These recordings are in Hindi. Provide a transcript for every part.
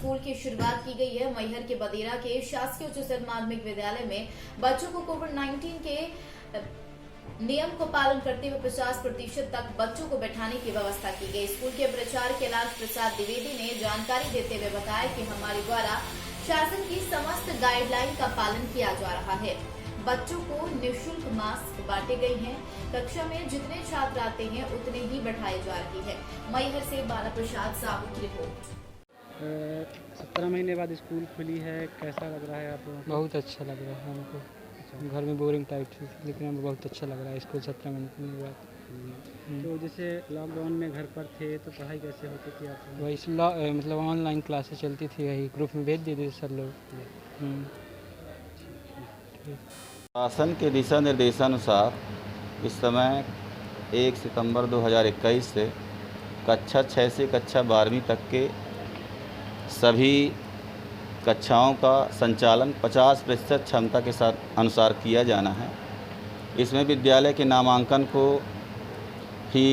स्कूल की शुरुआत की गई है। मैहर के बदेरा के शासकीय उच्चतर माध्यमिक विद्यालय में बच्चों को कोविड-19 के नियम को पालन करते हुए 50% तक बच्चों को बैठाने की व्यवस्था की गई। स्कूल के प्राचार्य कैलाश प्रसाद द्विवेदी ने जानकारी देते हुए बताया कि हमारे द्वारा शासन की समस्त गाइडलाइन का पालन किया जा रहा है। बच्चों को निःशुल्क मास्क बांटे गए हैं। कक्षा में जितने छात्र आते हैं उतने ही बैठाए जा रही है। मैहर से बाला प्रसाद साहू की रिपोर्ट। 17 महीने बाद स्कूल खुली है, कैसा लग रहा है आपको? बहुत अच्छा लग रहा है हमको। घर में बोरिंग टाइप थी, लेकिन हमको बहुत अच्छा लग रहा है स्कूल 17 महीने के बाद। तो जैसे लॉकडाउन में घर पर थे तो पढ़ाई कैसे होती थी आपको? वही मतलब ऑनलाइन क्लासेस चलती थी, वही ग्रुप में भेज देते थे सर लोग। शासन के दिशा निर्देशानुसार इस समय 1 सितंबर 2021 से कक्षा 6 से कक्षा 12वीं तक के सभी कक्षाओं का संचालन 50% क्षमता के साथ अनुसार किया जाना है। इसमें विद्यालय के नामांकन को ही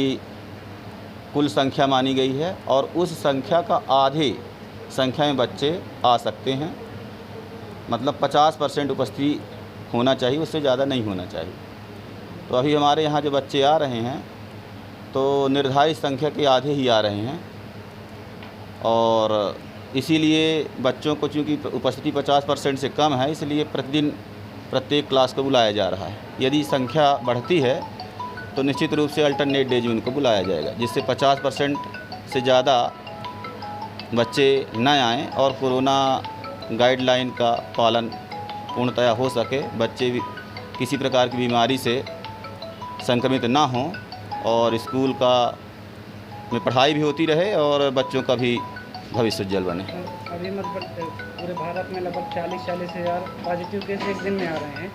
कुल संख्या मानी गई है और उस संख्या का आधे संख्या में बच्चे आ सकते हैं। मतलब 50% उपस्थिति होना चाहिए, उससे ज़्यादा नहीं होना चाहिए। तो अभी हमारे यहाँ जो बच्चे आ रहे हैं तो निर्धारित संख्या के आधे ही आ रहे हैं और इसीलिए बच्चों को चूँकि उपस्थिति 50% से कम है, इसलिए प्रतिदिन प्रत्येक क्लास को बुलाया जा रहा है। यदि संख्या बढ़ती है तो निश्चित रूप से अल्टरनेट डेज में उनको बुलाया जाएगा, जिससे 50% से ज़्यादा बच्चे न आएँ और कोरोना गाइडलाइन का पालन पूर्णतया हो सके, बच्चे भी किसी प्रकार की बीमारी से संक्रमित ना हों और स्कूल का में पढ़ाई भी होती रहे और बच्चों का भी भविष्य उज्जवल बने। अभी मतलब पूरे भारत में लगभग 40-40 हज़ार पॉजिटिव केस एक दिन में आ रहे हैं।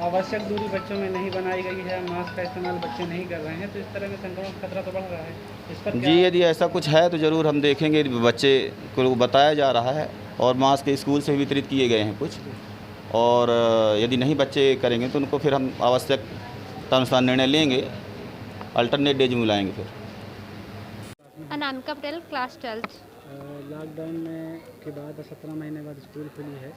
आवश्यक दूरी बच्चों में नहीं बनाई गई है, मास्क का इस्तेमाल बच्चे नहीं कर रहे हैं, तो इस तरह में संक्रमण का खतरा तो बढ़ रहा है। इस पर जी, यदि ऐसा कुछ है तो ज़रूर हम देखेंगे। बच्चे को बताया जा रहा है और मास्क स्कूल से वितरित किए गए हैं कुछ, और यदि नहीं बच्चे करेंगे तो उनको फिर हम आवश्यकता अनुसार निर्णय लेंगे, अल्टरनेट डेज में बुलाएंगे। फिर Anamika Patel, class 12th। Lockdown में के बाद 17 महीने बाद स्कूल खुली है,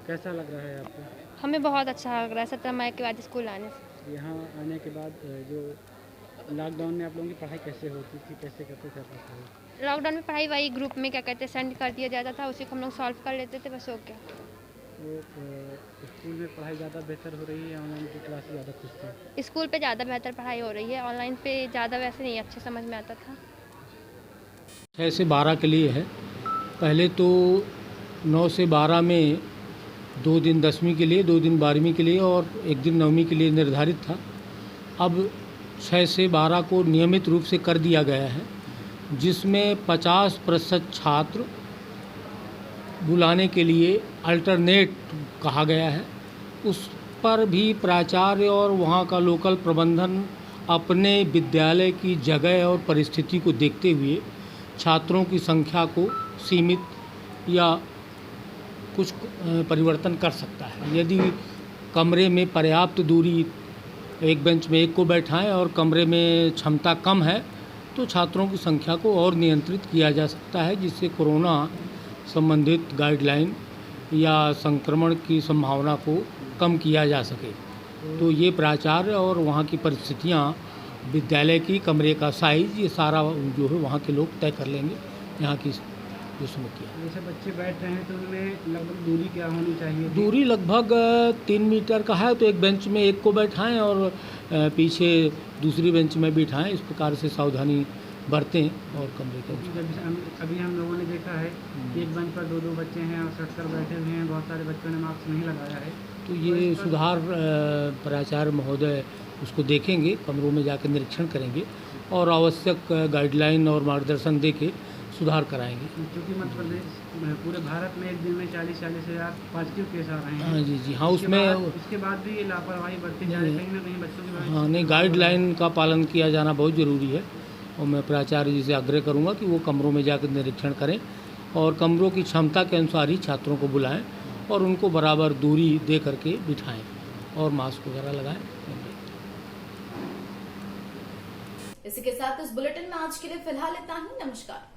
कैसा लग रहा है आपको? हमें बहुत अच्छा लग रहा है 17 मई के बाद स्कूल आने से। यहाँ आने के बाद जो लॉकडाउन में आप लोगों की पढ़ाई कैसे होती थी, कैसे करते थे आप? लॉकडाउन में पढ़ाई वही ग्रुप में क्या कहते हैं सेंड कर दिया जाता था, उसी को हम लोग सॉल्व कर लेते थे, बस हो गया। तो स्कूल में पढ़ाई ज़्यादा बेहतर हो रही है, ऑनलाइन की क्लास ज़्यादा खुश थी? स्कूल पे ज़्यादा बेहतर पढ़ाई हो रही है, ऑनलाइन पे ज़्यादा वैसे नहीं अच्छे समझ में आता था। 6 से 12 के लिए है। पहले तो 9 से 12 में 2 दिन 10वीं के लिए, 2 दिन 12वीं के लिए और 1 दिन 9वीं के लिए निर्धारित था। अब 6 से 12 को नियमित रूप से कर दिया गया है, जिसमें 50% छात्र बुलाने के लिए अल्टरनेट कहा गया है। उस पर भी प्राचार्य और वहाँ का लोकल प्रबंधन अपने विद्यालय की जगह और परिस्थिति को देखते हुए छात्रों की संख्या को सीमित या कुछ परिवर्तन कर सकता है। यदि कमरे में पर्याप्त दूरी, एक बेंच में एक को बैठाएं और कमरे में क्षमता कम है तो छात्रों की संख्या को और नियंत्रित किया जा सकता है, जिससे कोरोना संबंधित गाइडलाइन या संक्रमण की संभावना को कम किया जा सके। तो ये प्राचार्य और वहाँ की परिस्थितियाँ, विद्यालय की कमरे का साइज़, ये सारा जो है वहाँ के लोग तय कर लेंगे। यहाँ की जो समस्या, जैसे बच्चे बैठ रहे हैं तो उनमें लगभग दूरी क्या होनी चाहिए? दूरी लगभग 3 मीटर का है, तो एक बेंच में एक को बैठाएं और पीछे दूसरी बेंच में बिठाएं। इस प्रकार से सावधानी बरतें और कमरे के अभी हम लोगों ने देखा है कि एक बेंच पर 2-2 बच्चे हैं और सटकर बैठे हुए हैं, बहुत सारे बच्चों ने मास्क नहीं लगाया है। तो ये सुधार प्राचार्य महोदय उसको देखेंगे, कमरों में जाकर निरीक्षण करेंगे और आवश्यक गाइडलाइन और मार्गदर्शन देके सुधार कराएंगे। क्योंकि मध्य प्रदेश पूरे भारत में एक दिन में 40-40 हज़ार पॉजिटिव केस आ रहे हैं। हाँ जी, हाँ, उसमें इसके बाद भी ये लापरवाही बढ़ती जा रही है, कहीं ना कहीं बच्चों की। हाँ नहीं, गाइडलाइन का पालन किया जाना बहुत ज़रूरी है और मैं प्राचार्य जी से आग्रह करूँगा कि वो कमरों में जाकर निरीक्षण करें और कमरों की क्षमता के अनुसार ही छात्रों को बुलाएं और उनको बराबर दूरी दे करके बिठाएं और मास्क वगैरह लगाएं। इसी के साथ इस बुलेटिन में आज के लिए फिलहाल इतना ही। नमस्कार।